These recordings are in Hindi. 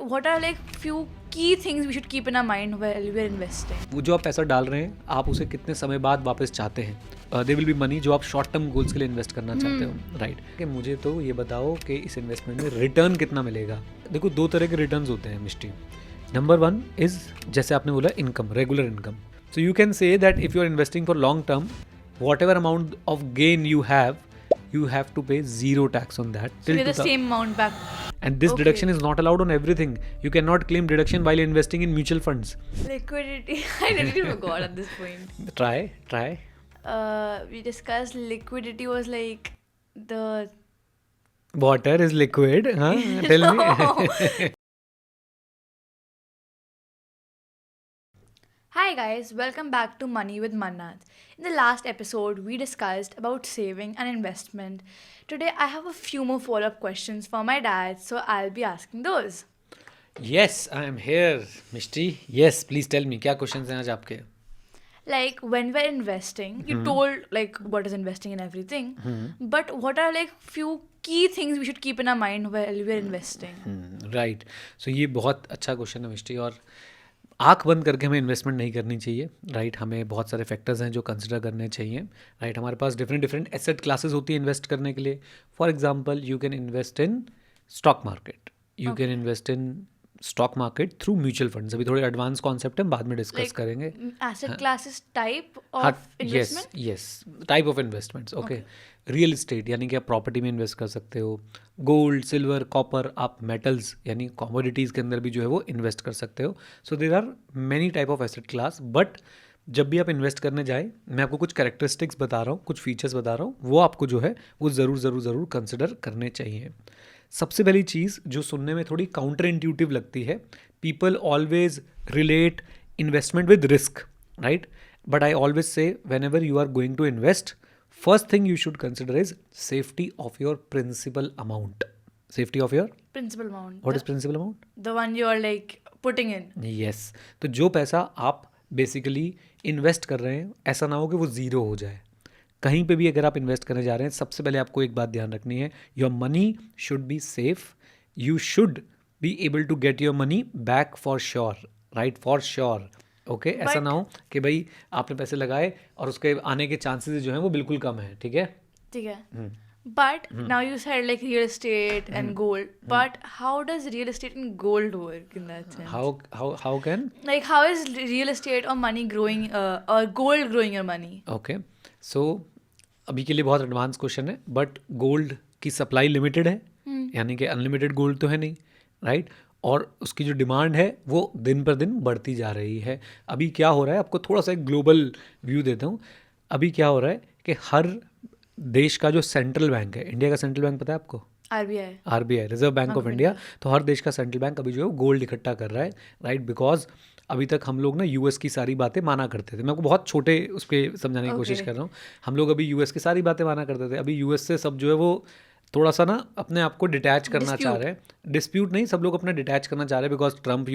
what are like few key things we should keep in our mind while we are investing? वो जो आप पैसा डाल रहे हैं आप उसे कितने समय बाद वापस चाहते हैं. दे विल बी मनी जो आप शॉर्ट टर्म गोल्स के लिए इन्वेस्ट करना चाहते हो, राइट. कि मुझे तो ये बताओ कि इस इन्वेस्टमेंट में रिटर्न कितना मिलेगा. देखो दो तरह के रिटर्न्स होते हैं मिस्टी. नंबर वन इज जैसे आपने बोला income, regular income. So you can say that if you are investing for long term, whatever amount of gain you have to pay zero tax on that So get the same amount back. And this deduction is not allowed on everything. You cannot claim deduction while investing in mutual funds. Liquidity. I really forgot at this point. Try. We discussed liquidity was like the Water is liquid, huh? Tell me. Hi guys, welcome back to Money with Mannat. In the last episode, we discussed about saving and investment. Today, I have a few more follow-up questions for my dad, so I'll be asking those. Yes, I am here, Mishti. Yes, please tell me. क्या questions हैं आज आपके? Like when we're investing, you told like what is investing and everything, but what are like few key things we should keep in our mind while we're investing? Right. So ये बहुत अच्छा क्वेश्चन है मिस्टी. और आँख बंद करके हमें इन्वेस्टमेंट नहीं करनी चाहिए, राइट. हमें बहुत सारे फैक्टर्स हैं जो कंसिडर करने चाहिए, राइट. हमारे पास डिफरेंट एसेट क्लासेस होती है इन्वेस्ट करने के लिए. For example you can invest in stock market, you can invest in stock market through mutual funds. अभी थोड़े एडवांस कॉन्सेप्ट है, बाद में डिस्कस करेंगे. Asset classes type of investment? Yes, type of investments. Okay. Real estate यानी कि आप प्रॉपर्टी में इन्वेस्ट कर सकते हो. गोल्ड, सिल्वर, कॉपर, आप मेटल्स यानी कॉमोडिटीज़ के अंदर भी जो है वो इन्वेस्ट कर सकते हो. So there are many type of asset class. But जब भी आप इन्वेस्ट करने जाए, मैं आपको कुछ कैरेक्टरिस्टिक्स बता रहा हूँ, कुछ फीचर्स बता रहा हूँ, वो आपको जो है वो ज़रूर कंसिडर करने चाहिए. सबसे पहली चीज़ जो सुनने में थोड़ी काउंटर इंट्यूटिव लगती है, people always relate investment with risk, right. But I always say whenever you are going to invest, first thing you should consider is safety of your principal amount. Safety of your Principal amount. What is principal amount? The one you are like putting in. Yes. तो जो पैसा आप बेसिकली इन्वेस्ट कर रहे हैं, ऐसा ना हो कि वो ज़ीरो हो जाए. कहीं पे भी अगर आप इन्वेस्ट करने जा रहे हैं, सबसे पहले आपको एक बात ध्यान रखनी है, your money should be safe. You should be able to get your money back for sure, right, for sure. Okay. ऐसा ना हो कि भाई आपने पैसे लगाए और उसके आने के चांसेस जो हैं वो बिल्कुल कम है. ठीक है. But now you said like real estate and gold. But how does real estate and gold work in that sense? How can? Like how is real estate or money growing or gold growing your money? Okay. So अभी के लिए बहुत एडवांस क्वेश्चन है, बट गोल्ड की सप्लाई लिमिटेड है, यानी कि अनलिमिटेड गोल्ड तो है नहीं, राइट. और उसकी जो डिमांड है वो दिन पर दिन बढ़ती जा रही है. अभी क्या हो रहा है, आपको थोड़ा सा एक ग्लोबल व्यू देता हूँ. अभी क्या हो रहा है कि हर देश का जो सेंट्रल बैंक है, इंडिया का सेंट्रल बैंक पता है आपको? RBI, reserve bank of India. तो हर देश का सेंट्रल बैंक अभी जो है गोल्ड इकट्ठा कर रहा है, राइट. बिकॉज अभी तक हम लोग ना यूएस की सारी बातें माना करते थे. मैं आपको बहुत छोटे उस पर समझाने की कोशिश कर रहा हूँ. हम लोग अभी यूएस की सारी बातें माना करते थे. अभी यूएस से सब जो है वो थोड़ा सा ना अपने आप को डिटैच करना चाह रहे हैं. डिस्प्यूट नहीं, सब लोग अपना डिटैच करना चाह रहे हैं. बिकॉज ट्रम्प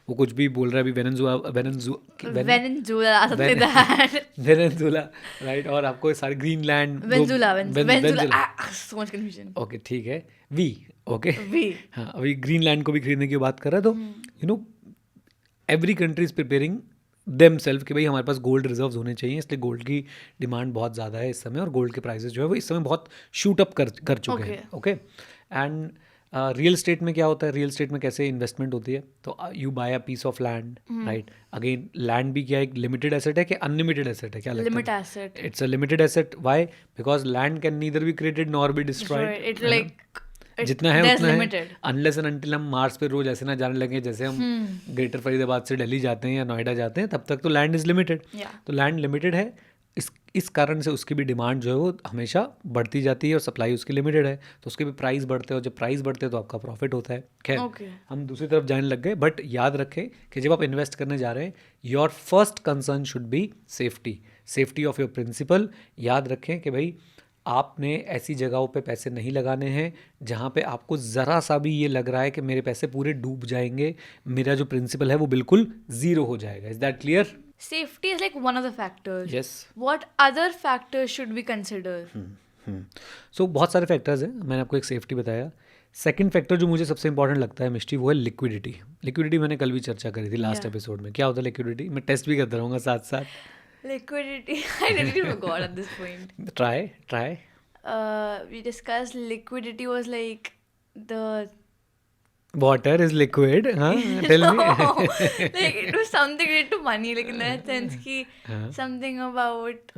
वो कुछ भी बोल रहा है. अभी वेनेजुला, राइट. और आपको सारे ग्रीनलैंड, ओके ठीक है, ओके. हाँ, अभी ग्रीनलैंड को भी खरीदने की बात कर रहा है. तो you know every country is preparing themself कि भाई हमारे पास गोल्ड रिजर्व्स होने चाहिए. इसलिए गोल्ड की डिमांड बहुत ज़्यादा है इस समय, और गोल्ड के प्राइसेस जो है वो इस समय बहुत शूट अप कर चुके हैं. ओके. एंड रियल एस्टेट में क्या होता है, रियल एस्टेट में कैसे इन्वेस्टमेंट होती है, तो you buy a piece of land, right. Again land भी क्या एक लिमिटेड एसेट है कि अनलिमिटेड एसेट है? क्या लगता है? It's a limited asset. Why? Because land can neither be created nor be destroyed. जितना है उतना है, अनलेस एंड अनटिल हम मार्स पे रोज ऐसे ना जाने लगे जैसे हम ग्रेटर फरीदाबाद से दिल्ली जाते हैं या नोएडा जाते हैं, तब तक तो लैंड इज लिमिटेड. तो लैंड लिमिटेड है, इस कारण से उसकी भी डिमांड जो है वो हमेशा बढ़ती जाती है और सप्लाई उसकी लिमिटेड है, तो उसके भी प्राइस बढ़ते हैं. और जब प्राइस बढ़ते हैं तो आपका प्रॉफिट होता है. खैर हम दूसरी तरफ जाने लग गए. बट याद रखें कि जब आप इन्वेस्ट करने जा रहे हैं, your first concern should be safety of your principal. याद रखें कि भाई आपने ऐसी जगहों पे पैसे नहीं लगाने हैं जहाँ पे आपको ज़रा सा भी ये लग रहा है कि मेरे पैसे पूरे डूब जाएंगे, मेरा जो प्रिंसिपल है वो बिल्कुल ज़ीरो हो जाएगा. Is that clear? Safety is like one of the factors. Yes. What other factors should we consider? So बहुत सारे फैक्टर्स हैं. मैंने आपको एक सेफ्टी बताया. सेकंड फैक्टर जो मुझे सबसे इंपॉर्टेंट लगता है मिष्टी, वो है लिक्विडिटी। लिक्विडिटी मैंने कल भी चर्चा करी थी लास्ट Yeah. एपिसोड में। क्या होता है लिक्विडिटी? मैं टेस्ट भी करता रहूँगा साथ साथ। Liquidity. I literally forgot at this point. Try We discussed liquidity was like the water is liquid. हाँ, tell no, me. like it was something related to money, like in that sense कि something about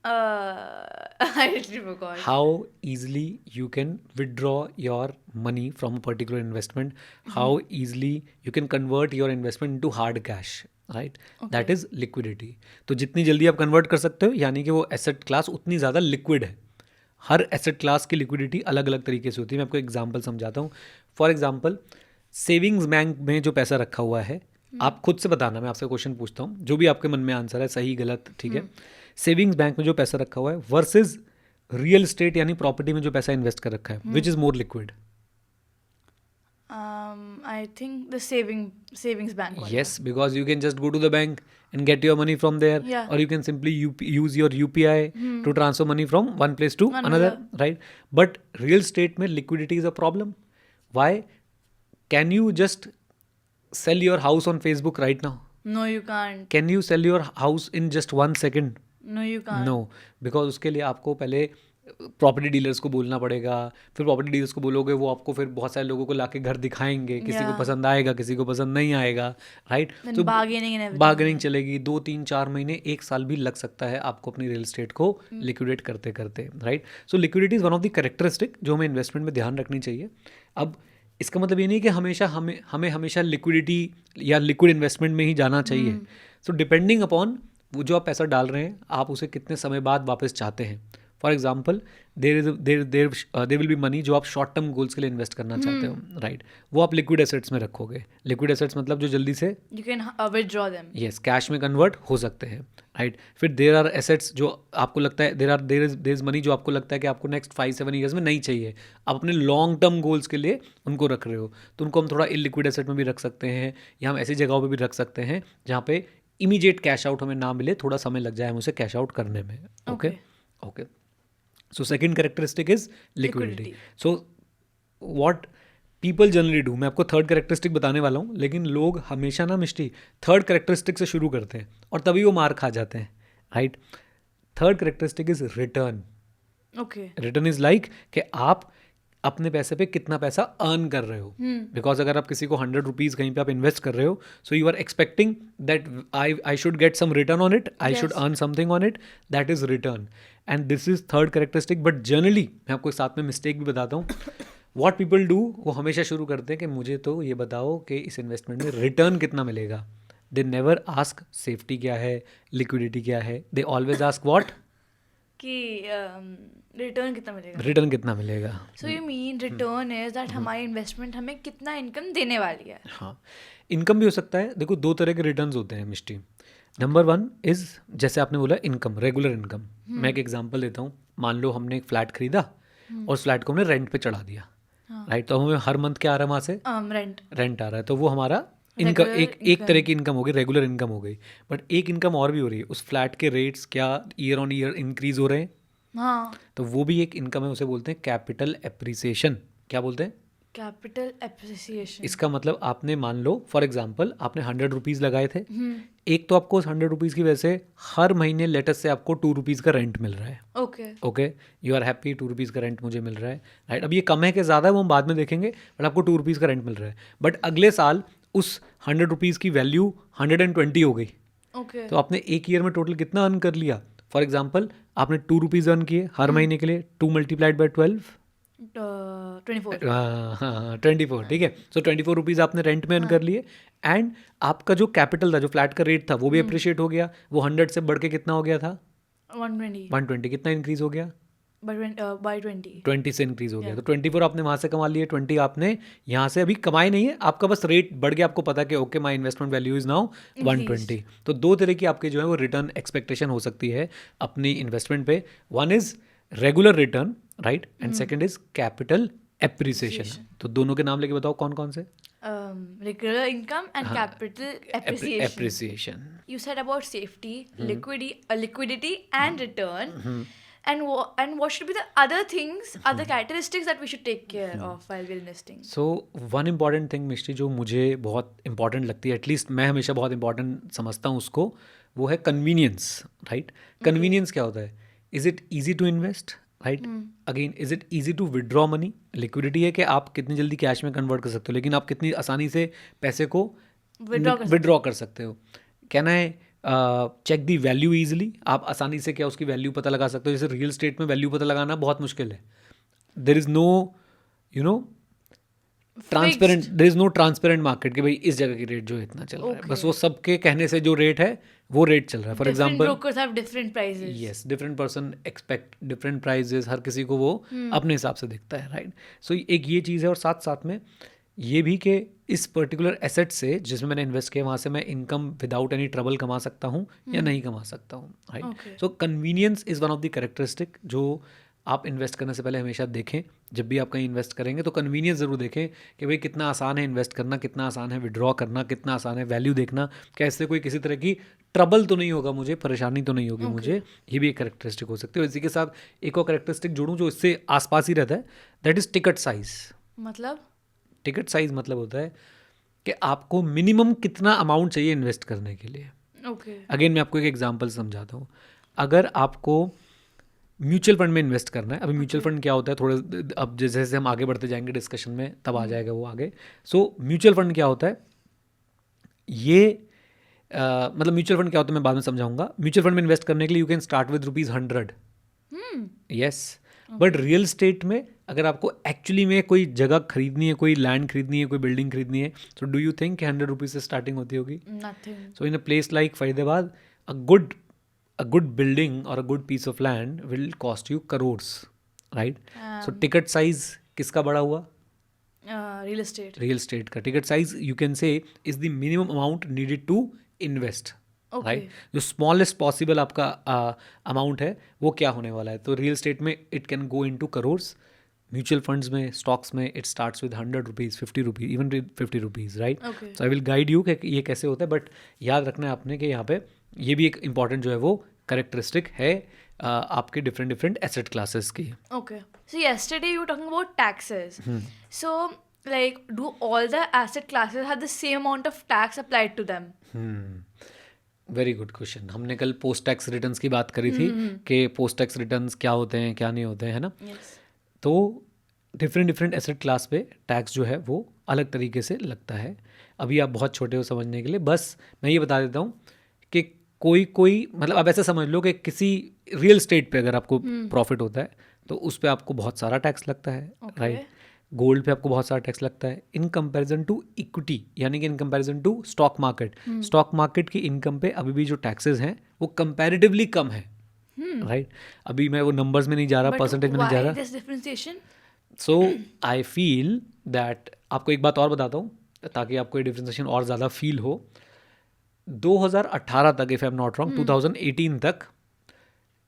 I literally forgot. How easily you can withdraw your money from a particular investment, how easily you can convert your investment into hard cash, right? That is liquidity. तो जितनी जल्दी आप कन्वर्ट कर सकते हो, यानी कि वो एसेट क्लास उतनी ज़्यादा लिक्विड है। हर एसेट क्लास की लिक्विडिटी अलग अलग तरीके से होती है। मैं आपको एग्जांपल समझाता हूँ। फॉर एग्जांपल, सेविंग्स बैंक में जो पैसा रखा हुआ है, आप खुद से बताना, मैं आपसे क्वेश्चन पूछता हूँ, जो भी आपके मन में आंसर है, सही गलत, ठीक है। सेविंग्स बैंक में जो पैसा रखा हुआ है वर्सेस रियल एस्टेट यानी प्रॉपर्टी में जो पैसा इन्वेस्ट कर रखा है, which is more liquid? I think the savings bank one. Yes, because you can just go to the bank and get your money from there, Yeah. or you can simply use your UPI to transfer money from one place to another, right? But real estate में liquidity is a problem. Why? Can you just sell your house on Facebook right now? No, you can't. Can you sell your house in just 1 second? No, you can't. No, because उसके लिए आपको पहले प्रॉपर्टी डीलर्स को बोलना पड़ेगा, फिर प्रॉपर्टी डीलर्स को बोलोगे, वो आपको फिर बहुत सारे लोगों को लाके घर दिखाएंगे, किसी को Yeah. पसंद आएगा, किसी को पसंद नहीं आएगा, right? Then bargaining and everything. Bargaining चलेगी, 2-3-4 महीने, 1 साल भी लग सकता है आपको अपनी रियल एस्टेट को लिक्विडेट करते करते, right? So liquidity is one of the characteristic जो हमें इन्वेस्टमेंट में ध्यान रखनी चाहिए। अब इसका मतलब ये नहीं कि हमेशा हमें हमेशा लिक्विडिटी या लिक्विड इन्वेस्टमेंट में ही जाना चाहिए। सो डिपेंडिंग अपॉन वो जो आप पैसा डाल रहे हैं, आप उसे कितने समय बाद वापस चाहते हैं। For example, there will be money जो आप शॉर्ट टर्म गोल्स के लिए इन्वेस्ट करना चाहते हो, राइट? वो आप लिक्विड एसेट्स में रखोगे। लिक्विड एसेट्स मतलब जो जल्दी से You can withdraw them. Yes cash में कन्वर्ट हो सकते हैं, राइट? फिर देर आर एसेट्स जो आपको लगता है, देर इज मनी जो आपको लगता है कि आपको नेक्स्ट 5-7 ईयर्स में नहीं चाहिए, आप अपने लॉन्ग टर्म गोल्स के लिए उनको रख रहे हो, तो उनको हम थोड़ा इलिक्विड एसेट में भी रख सकते हैं, या हम ऐसी जगहों पर भी रख सकते हैं जहाँ पे इमीडिएट कैश आउट हमें ना मिले, थोड़ा समय लग जाए हमें उसे कैश आउट करने में। Okay okay, so second characteristic is liquidity. So what people generally do, मैं आपको थर्ड कैरेक्टरिस्टिक बताने वाला हूँ, लेकिन लोग हमेशा ना मिष्टी थर्ड कैरेक्टरिस्टिक से शुरू करते हैं और तभी वो मार खा जाते हैं, right? Third characteristic is return. Okay. Return is like कि आप अपने पैसे पे कितना पैसा अर्न कर रहे हो। बिकॉज अगर आप किसी को 100 रुपीज़ कहीं पे आप इन्वेस्ट कर रहे हो, so you are expecting that I should get some return on it, I should earn something on it, that is return, and this is third characteristic. But generally मैं आपको साथ में मिस्टेक भी बताता हूँ। व्हाट पीपल डू, वो हमेशा शुरू करते हैं कि मुझे तो ये बताओ कि इस इन्वेस्टमेंट में रिटर्न कितना मिलेगा। दे नेवर आस्क सेफ्टी क्या है, लिक्विडिटी क्या है, दे ऑलवेज आस्क व्हाट, कि रिटर्न कितना मिलेगा। रिटर्न कितना मिलेगा। So you mean return is that हमारी इन्वेस्टमेंट हमें कितना इनकम देने वाली है। हाँ, इनकम भी हो सकता है। देखो, 2 तरह के रिटर्न्स होते हैं मिष्टी। नंबर 1 इज़ जैसे आपने बोला इनकम, रेगुलर इनकम। मैं एक एग्जांपल देता हूँ। मान लो हमने एक फ्लैट खरीदा और उस फ्लैट को हमने रेंट पे चढ़ा दिया, राइट? तो हमें हर मंथ क्या आ रहा है वहाँ से? रेंट आ रहा है। तो वो हमारा इनकम, एक तरह की इनकम हो गई, रेगुलर इनकम हो गई। बट एक इनकम और भी हो रही है, उस फ्लैट के रेट्स क्या ईयर ऑन ईयर इंक्रीज हो रहे हैं, हाँ, तो वो भी एक इनकम है, उसे बोलते हैं कैपिटल एप्रिसिएशन। क्या बोलते हैं? Capital appreciation. इसका मतलब आपने मान लो फॉर एग्जांपल आपने 100 रुपीज़ लगाए थे, एक तो आपको उस 100 रुपीज़ की वजह से हर महीने लेटेस्ट से आपको 2 रुपीज़ का रेंट मिल रहा है। Okay, you are happy, 2 rupees का रेंट मुझे मिल रहा है, राइट? अब ये कम है कि ज़्यादा है वो हम बाद में देखेंगे, बट आपको 2 रुपीज़ का रेंट मिल रहा है। बट अगले साल उस 100 रुपीज़ की वैल्यू 120 हो गई। ओके, तो आपने एक ईयर में टोटल कितना अर्न कर लिया? फॉर एग्जाम्पल आपने 2 रुपीज़ अर्न किए हर महीने के लिए, 2 मल्टीप्लाइड बाई 12, 24, ठीक है। सो 24 रुपीज़ आपने रेंट में अर्न कर लिए, एंड आपका जो कैपिटल था, जो फ्लैट का रेट था, वो भी अप्रिशिएट हो गया। वो 100 से बढ़ के कितना हो गया था? 120। कितना इंक्रीज हो गया? बाय 20 20 से इंक्रीज हो गया। तो 24 आपने वहाँ से कमा लिए, 20 आपने यहाँ से अभी कमाए नहीं है, आपका बस रेट बढ़ गया। आपको पता कि okay my investment value is now 120। तो 2 तरह की आपके जो है वो रिटर्न एक्सपेक्टेशन हो सकती है अपनी इन्वेस्टमेंट पे। One is regular return, right, and second is capital appreciation. तो दोनों के नाम लेके बताओ कौन कौन से? regular income and capital appreciation. Appreciation. You said about safety, liquidity and return. and what should be the other things, other characteristics that we should take care of while we're investing? So one important thing Mishti जो मुझे बहुत इंपॉर्टेंट लगती है, एटलीस्ट मैं हमेशा बहुत इंपॉर्टेंट समझता हूँ उसको, वो है कन्वीनियंस, राइट? कन्वीनियंस क्या होता है? Is it easy to invest, right? Again, is it easy to withdraw money? Liquidity है कि आप कितनी जल्दी कैश में कन्वर्ट कर सकते हो, लेकिन आप कितनी आसानी से पैसे को विड्रॉ कर सकते हो? Can I check the value easily? आप आसानी से क्या उसकी वैल्यू पता लगा सकते हो? जैसे रियल स्टेट में वैल्यू पता लगाना बहुत मुश्किल है. There is no transparent, there is no transparent market कि भाई इस जगह की रेट जो है इतना चल रहा है. बस वो सबके कहने से जो रेट है वो रेट चल रहा है. For example, brokers have different prices. Yes, different person expect different prices. हर किसी को वो अपने हिसाब से दिखता है, राइट? सो एक ये चीज़ है, और साथ साथ में ये भी कि इस पर्टिकुलर एसेट से जिसमें मैंने इन्वेस्ट किया वहाँ से मैं इनकम विदाउट एनी ट्रबल कमा सकता हूँ या नहीं कमा सकता हूँ, right? So convenience is one of the characteristic जो आप इन्वेस्ट करने से पहले हमेशा देखें. जब भी आप कहीं इन्वेस्ट करेंगे तो कन्वीनियंस ज़रूर देखें कि भाई कितना आसान है इन्वेस्ट करना, कितना आसान है विड्रॉ करना, कितना आसान है वैल्यू देखना, क्या इससे कोई किसी तरह की ट्रबल तो नहीं होगा मुझे, परेशानी तो नहीं होगी मुझे. ये भी एक कैरेक्टरिस्टिक हो सकती है. इसी के साथ एक और कैरेक्टरिस्टिक जोड़ूँ जो इससे आसपास ही रहता है, दैट इज़ टिकट साइज़. मतलब टिकट साइज़ मतलब होता है कि आपको मिनिमम कितना अमाउंट चाहिए इन्वेस्ट करने के लिए. अगेन मैं आपको एक एग्जांपल समझाता हूँ. अगर आपको म्यूचुअल फंड में इन्वेस्ट करना है, अभी म्यूचुअल फंड क्या होता है, थोड़े अब जैसे जैसे हम आगे बढ़ते जाएंगे डिस्कशन में तब आ जाएगा वो आगे. सो म्यूचुअल फंड क्या होता है, ये मतलब म्यूचुअल फंड क्या होता है मैं बाद में समझाऊंगा. म्यूचुअल फंड में इन्वेस्ट करने के लिए you can start with ₹100. Yes, but real estate में अगर आपको एक्चुअली में कोई जगह खरीदनी है, कोई लैंड खरीदनी है, कोई बिल्डिंग खरीदनी है, तो डू यू थिंक ₹100 से स्टार्टिंग होती होगी? nothing. So in a place like Faridabad, a good building or a good piece of land will cost you crores, right? So ticket size किसका बड़ा हुआ? Real estate. Real estate का ticket size you can say is the minimum amount needed to invest, right? जो smallest possible आपका amount है वो क्या होने वाला है? तो real estate में it can go into crores. Mutual funds में, स्टॉक्स में it starts with ₹100, ₹50, even ₹50, right? So I will guide you कि ये कैसे होता है. बट याद रखना है आपने कि यहाँ पे ये भी एक इम्पॉर्टेंट जो है वो कैरेक्टरिस्टिक है आपके डिफरेंट एसेट क्लासेस की. Okay. So yesterday you were talking about taxes. So like, do all the asset classes have the same amount of tax applied to them? Very good question. हमने कल पोस्ट टैक्स रिटर्न्स की बात करी थी कि पोस्ट टैक्स रिटर्न्स क्या होते हैं क्या नहीं होते हैं, है ना? Yes. तो डिफरेंट एसेट क्लास पे टैक्स जो है वो अलग तरीके से लगता है. अभी आप बहुत छोटे हो समझने के लिए, बस मैं ये बता देता हूँ कि कोई मतलब आप ऐसा समझ लो कि किसी रियल स्टेट पे अगर आपको प्रॉफिट होता है तो उस पे आपको बहुत सारा टैक्स लगता है, राइट? गोल्ड पे आपको बहुत सारा टैक्स लगता है इन कंपैरिजन टू इक्विटी, यानी कि in comparison to stock market. Stock market की इनकम पे अभी भी जो टैक्सेस हैं वो कंपैरेटिवली कम है, राइट? अभी मैं वो नंबर्स में नहीं जा रहा, परसेंटेज में नहीं जा रहा. This differentiation? So I feel that, आपको एक बात और बताता हूँ ताकि आपको ये डिफ्रेंसिएशन और ज़्यादा फील हो. 2018 तक, if I am not wrong, 2018 तक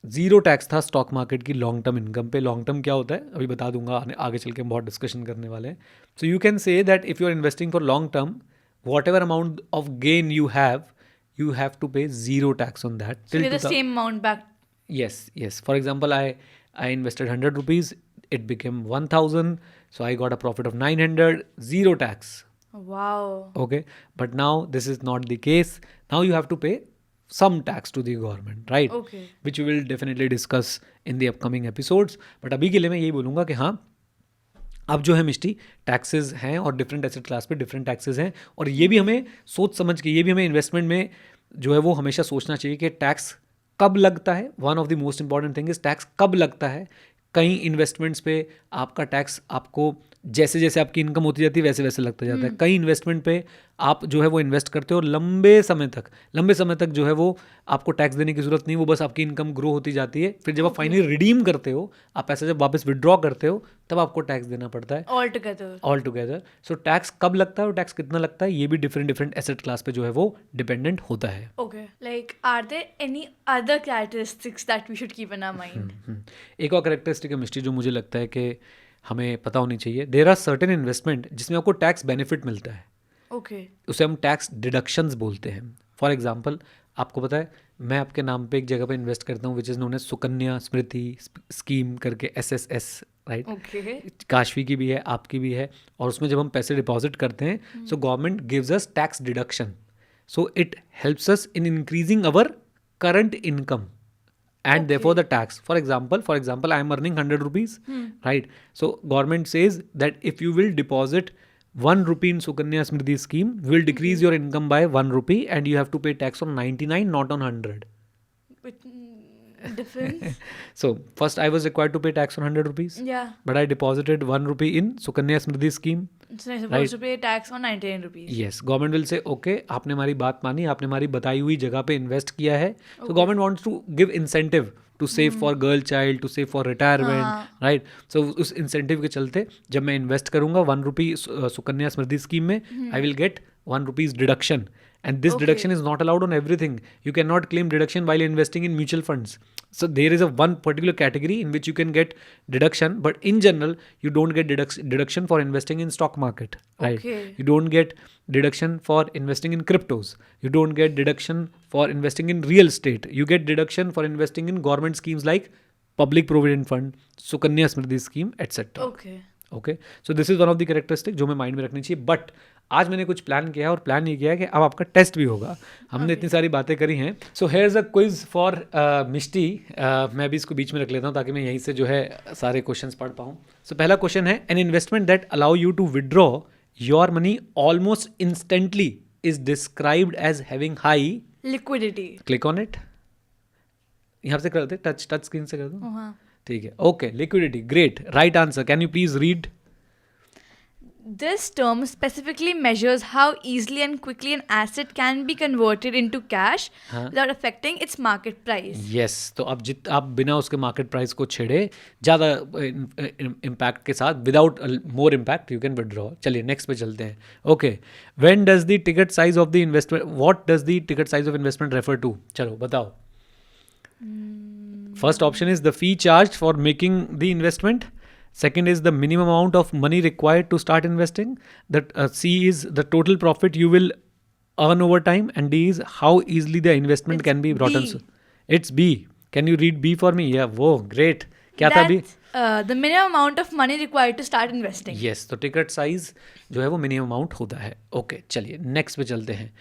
जीरो टैक्स था स्टॉक मार्केट की लॉन्ग टर्म इनकम पे. लॉन्ग टर्म क्या होता है अभी बता दूंगा, आगे चल के हम बहुत डिस्कशन करने वाले हैं. So you can say that if you are investing for long term, whatever amount of gain you have to pay zero tax on that. So the same amount back. Yes. For example, I invested ₹100, it became 1,000, so I got a profit of 900, zero tax. Wow. Okay, but now this is not the case. Now you have to pay some tax to the government, right? Okay. Which we will definitely discuss in the upcoming episodes. But अभी के लिए मैं यही बोलूँगा कि हाँ, अब जो है मिष्टी टैक्सेस हैं और डिफरेंट एसेट क्लास पे डिफरेंट टैक्सेस हैं, और ये भी हमें सोच समझ के, ये भी हमें इन्वेस्टमेंट में जो है वो हमेशा सोचना चाहिए कि टैक्स कब लगता है. One of the most important thing is tax कब लगता है. कई इन्वेस्टमेंट्स पे आपका टैक्स आपको जैसे जैसे आपकी इनकम होती जाती है वैसे वैसे लगता जाता है. कई इन्वेस्टमेंट पे आप जो है वो इन्वेस्ट करते हो लंबे समय तक जो है वो आपको टैक्स देने की जरूरत नहीं, वो बस आपकी इनकम ग्रो होती जाती है. फिर जब आप फाइनली रिडीम करते हो, आप पैसा जब वापस विड्रॉ करते हो, तब आपको टैक्स देना पड़ता है ऑल टुगेदर. सो टैक्स कब लगता है और टैक्स कितना लगता है, ये भी डिफरेंट एसेट क्लास पे जो है वो डिपेंडेंट होता है. Okay. Like, are there any other characteristics that we should keep in our mind? एक और कैरेक्टरिस्टिक है मिस्ट्री जो मुझे लगता है कि हमें पता होनी चाहिए. देयर आर सर्टेन इन्वेस्टमेंट जिसमें आपको टैक्स बेनिफिट मिलता है. Okay. उसे हम टैक्स डिडक्शंस बोलते हैं. फॉर एग्जांपल, आपको पता है मैं आपके नाम पे एक जगह पे इन्वेस्ट करता हूँ which is known as Sukanya Smriti scheme करके, SSS, राइट? ओके। काशवी की भी है, आपकी भी है, और उसमें जब हम पैसे डिपॉजिट करते हैं so government gives us tax deduction, so it helps us in increasing our current income and therefore the tax. For example, I am earning 100 rupees, right? So government says that if you will deposit 1 rupee in Sukanya Smrithi scheme, we will decrease your income by 1 rupee and you have to pay tax on 99, not on 100. But difference? So first I was required to pay tax on 100 rupees, Yeah. but I deposited 1 rupee in Sukanya Smrithi scheme. So you're supposed to pay tax on 99 rupees. Yes, government will say, okay, आपने हमारी बात मानी, आपने हमारी बताई हुई जगह पे इन्वेस्ट किया है. So government wants to give incentive to save for girl child, to save for retirement, right? So उस incentive के चलते जब मैं इन्वेस्ट करूंगा 1 rupee सुकन्या समृद्धि स्कीम में, I will get 1 rupees deduction. And this deduction is not allowed on everything. You cannot claim deduction while investing in mutual funds. So there is a one particular category in which you can get deduction, but in general you don't get deduction for investing in stock market, right? Okay. You don't get deduction for investing in cryptos. You don't get deduction for investing in real estate. You get deduction for investing in government schemes like Public Provident Fund, Sukanya Smriddhi scheme, etc. Okay. Okay, so this is one of the characteristic जो मैं माइंड में रखनी चाहिए. बट आज मैंने कुछ प्लान किया है, और प्लान ये किया है कि अब आपका टेस्ट भी होगा. हमने इतनी सारी बातें करी हैं. So here is a quiz for Mishti. मैं भी इसको बीच में रख लेता हूँ ताकि मैं यहीं से जो है सारे क्वेश्चंस पढ़ पाऊँ. सो पहला क्वेश्चन है, an investment that allow you to withdraw your money almost instantly is described as having high Liquidity. Click on it. यहाँ से कर दे, टच स्क्रीन से कर दो. हाँ. ठीक है, okay, liquidity, great, right answer. Can you please read? This term specifically measures how easily and quickly an asset can be converted into cash without affecting its market price. Yes, तो आप बिना उसके मार्केट प्राइस को छेड़े ज़्यादा इम्पैक्ट के साथ, without more impact, you can withdraw. चलिए नेक्स्ट पे चलते हैं. Okay, when does the ticket size of the investment, what does the ticket size of investment refer to? चलो बताओ. First option is the fee charge for making the investment. Second is the minimum amount of money required to start investing. That C is the total profit you will earn over time, and D is how easily the investment can be brought in. B. It's B. Can you read B for me? Yeah, whoa, great. क्या था B? That's the minimum amount of money required to start investing. Yes, तो टिकट साइज जो है वो मिनिमम अमाउंट होता है. ओके, चलिए नेक्स्ट पे चलते हैं.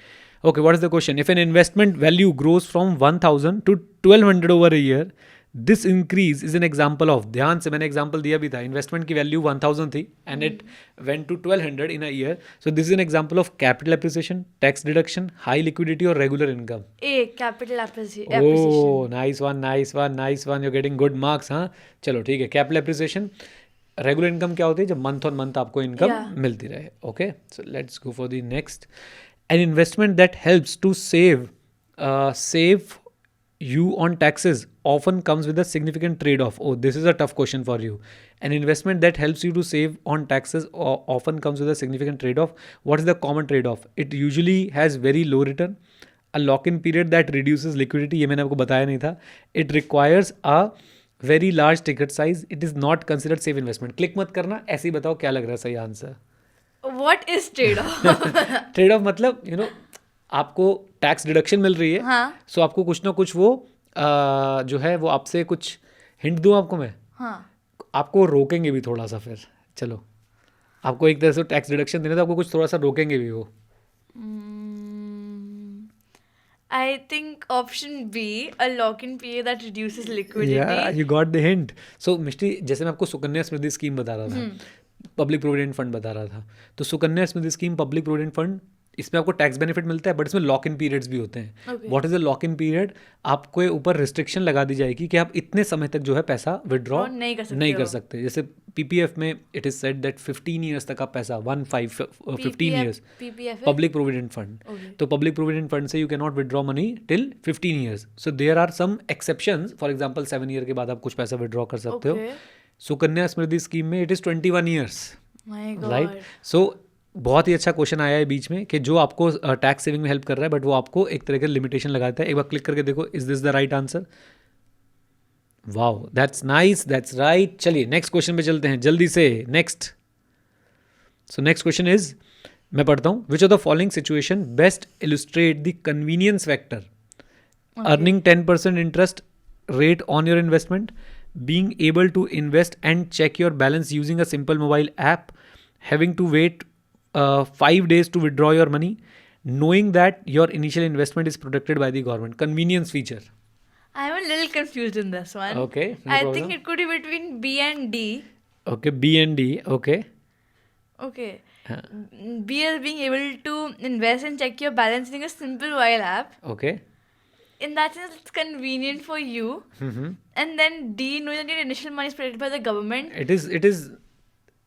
Okay, what is the question? If an investment value grows from 1000 to 1200 over a year, this increase is an example of. ध्यान से, मैंने एग्जाम्पल दिया भी था. इन्वेस्टमेंट की वैल्यू 1000 थी and it went to 1200 in a year. So this is an example of capital appreciation, tax deduction, high liquidity और regular income. A. Capital appreciation. Oh, nice one, nice one, nice one. You getting good marks. हाँ, चलो ठीक है. Capital appreciation. रेगुलर इनकम क्या होती है? जब मंथ ऑन मंथ आपको इनकम मिलती रहे. Okay, so let's go for the next. An investment that helps to save you on taxes often comes with a significant trade-off. Oh, this is a tough question for you. An investment that helps you to save on taxes often comes with a significant trade-off. What is the common trade-off? It usually has very low return, a lock-in period that reduces liquidity. ये मैंने आपको बताया नहीं था. It requires a very large ticket size. It is not considered safe investment. Click मत करना, ऐसे ही बताओ क्या लग रहा है सही answer. What is trade-off? Trade-off मतलब आपको टैक्स डिडक्शन मिल रही है. हाँ. सो आपको कुछ ना कुछ वो जो है वो आपसे कुछ हिंट दूं आपको मैं. हाँ. आपको रोकेंगे भी थोड़ा सा. फिर चलो, आपको एक तरह से टैक्स डिडक्शन देने तो आपको कुछ थोड़ा सा रोकेंगे भी वो. I think option B, a lock-in period that reduces liquidity. Yeah, you got the hint. So मिष्टी, जैसे मैं आपको सुकन्या समृद्धि स्कीम बता रहा था, पब्लिक प्रोविडेंट फंड बता रहा था, तो Sukanya Samriddhi scheme, public provident fund, इसमें आपको टैक्स बेनिफिट मिलता है, बट इसमें लॉक इन पीरियड्स भी होते हैं. What is the lock in period? आपको ऊपर रिस्ट्रिक्शन लगा दी जाएगी कि आप इतने समय तक जो है पैसा विड्रॉ नहीं कर सकते. जैसे पीपीएफ में it is said that 15 years तक आप पैसा 15 ईयर्स पब्लिक प्रोविडेंट फंड. तो पब्लिक प्रोविडेंट फंड से you can not withdraw money till 15 years. So there are some exceptions. For example 7 year के बाद आप कुछ पैसा विड्रॉ कर सकते हो. सुकन्या समृद्धि स्कीम में it is 21 years, right? So बहुत ही अच्छा क्वेश्चन आया है बीच में कि जो आपको टैक्स सेविंग में हेल्प कर रहा है, बट वो आपको एक तरह का लिमिटेशन लगाता है. एक बार क्लिक करके देखो, is this the right answer? Wow, that's nice, that's right. चलिए नेक्स्ट क्वेश्चन पे चलते हैं जल्दी से. Next, so next question is, मैं पढ़ता हूँ. Which of the following situation best illustrate the convenience factor earning 10% interest rate on your investment, being able to invest and check your balance using a simple mobile app, having to wait 5 days to withdraw your money, knowing that your initial investment is protected by the government. Convenience feature. I'm a little confused in this one. Okay, no I problem. think it could be between B and D. Okay, B and D. Okay. Okay. Huh. B is being able to invest and check your balance using a simple mobile app. Okay. In that sense, it's convenient for you. Mm-hmm. And then D, knowing that your initial money is protected by the government. It is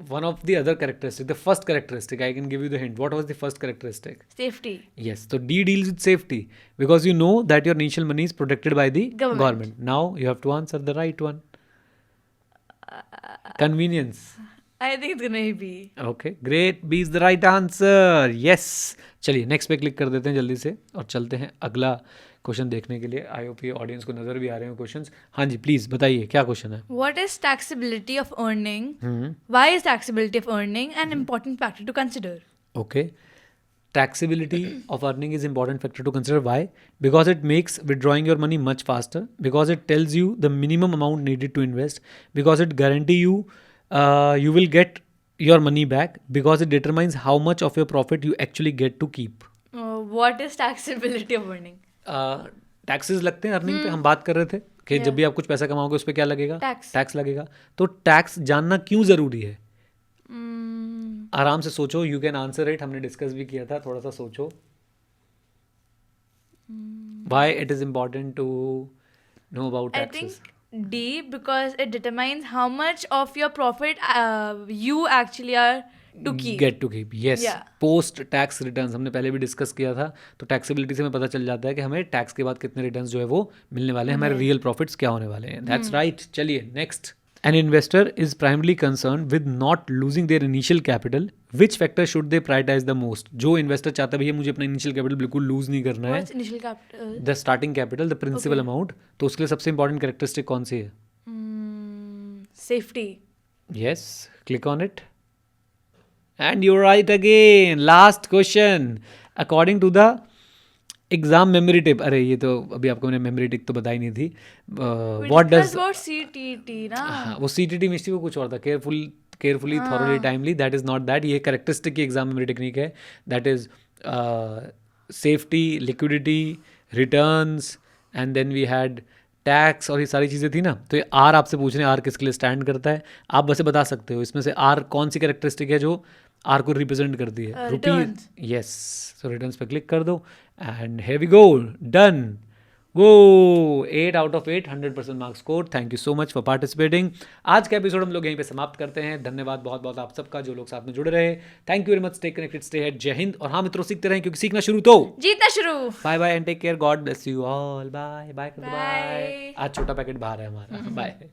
one of the other characteristic. The first characteristic, I can give you the hint. What was the first characteristic? Safety. Yes. So D deals with safety because you know that your initial money is protected by the Government. Now you have to answer the right one. Convenience. I think it's gonna be B. Okay, great. B is the right answer. Yes. चलिए नेक्स्ट पे क्लिक कर देते हैं जल्दी से और चलते हैं अगला क्वेश्चन देखने के लिए. आई होप ये ऑडियंस को नजर भी आ रहे हैं क्वेश्चंस. हाँ जी, प्लीज बताइए क्या क्वेश्चन है. What is taxability of earning? Why is taxability of earning an important factor to consider? Okay. Taxability of earning is important factor to consider. Why? Because it makes withdrawing your money much faster. Because it tells you the minimum amount needed to invest. Because it guarantee you you will get your money back. Because it determines how much of your profit you actually get to keep. What is taxability of earning? Taxes लगते हैं अर्निंग पे. हम बात कर रहे थे कि जब भी आप कुछ पैसा कमाओगे उस पर क्या लगेगा? टैक्स लगेगा. तो टैक्स जानना क्यों जरूरी है? आराम से सोचो. You can answer it. हमने डिस्कस भी किया था. थोड़ा सा सोचो. Why it is important to know about taxes? I think D, because it determines how much of your profit you actually are to keep. Get to keep. Yes. Yeah. Post tax returns हमने पहले भी डिस्कस किया था. तो टैक्सेबिलिटी से हमें पता चल जाता है कि हमें टैक्स के बाद कितने रिटर्न्स जो है वो मिलने वाले हैं. हमारे रियल प्रॉफिट्स क्या होने वाले हैं. That's right. चलिए next. An investor is primarily concerned with not losing their initial capital. Which factor should they prioritize the most? जो इन्वेस्टर चाहता है भैया मुझे अपना इनिशियल कैपिटल बिल्कुल लूज नहीं करना है. What's initial capital? The starting capital, the principal amount. तो उसके लिए सबसे इंपॉर्टेंट कैरेक्टरिस्टिक कौन सी है? Safety. Yes, click on it. And you're right again. Last question. According to the exam memory tip. अरे ये तो अभी आपको मैंने मेमोरी टिप तो बताई नहीं थी. व्हाट डज CTT ना? वो CTT मिस्टी वो कुछ और था. Carefully thoroughly timely. That is not that. ये कैरेक्टरिस्टिक की एग्जाम मेमोरी टेक्निक है. That is safety, liquidity, returns and then we had tax और ये सारी चीज़ें थी ना. तो ये आर आपसे पूछ रहे हैं आर किसके लिए स्टैंड करता है. आप वैसे बता सकते हो इसमें से आर कौन सी कैरेक्टरिस्टिक है जो आर को रिप्रेजेंट करती है. Returns. यस. सो रिटर्न्स पे क्लिक कर दो and here we go. Done. Go. 8 out of 8, 100% marks score. Thank you so much for participating. आज का एपिसोड हम लोग यहीं पे समाप्त करते हैं. धन्यवाद बहुत बहुत आप सबका जो लोग साथ में जुड़े रहे. Thank you very much. Stay connected, stay head. जय हिंद. और हाँ मित्रों, सीखते रहें क्योंकि सीखना शुरू तो जीतना शुरू. Bye bye and take care. God bless you all. Bye bye. Bye. आज छोटा पैकेट बाहर है हमारा. बाय.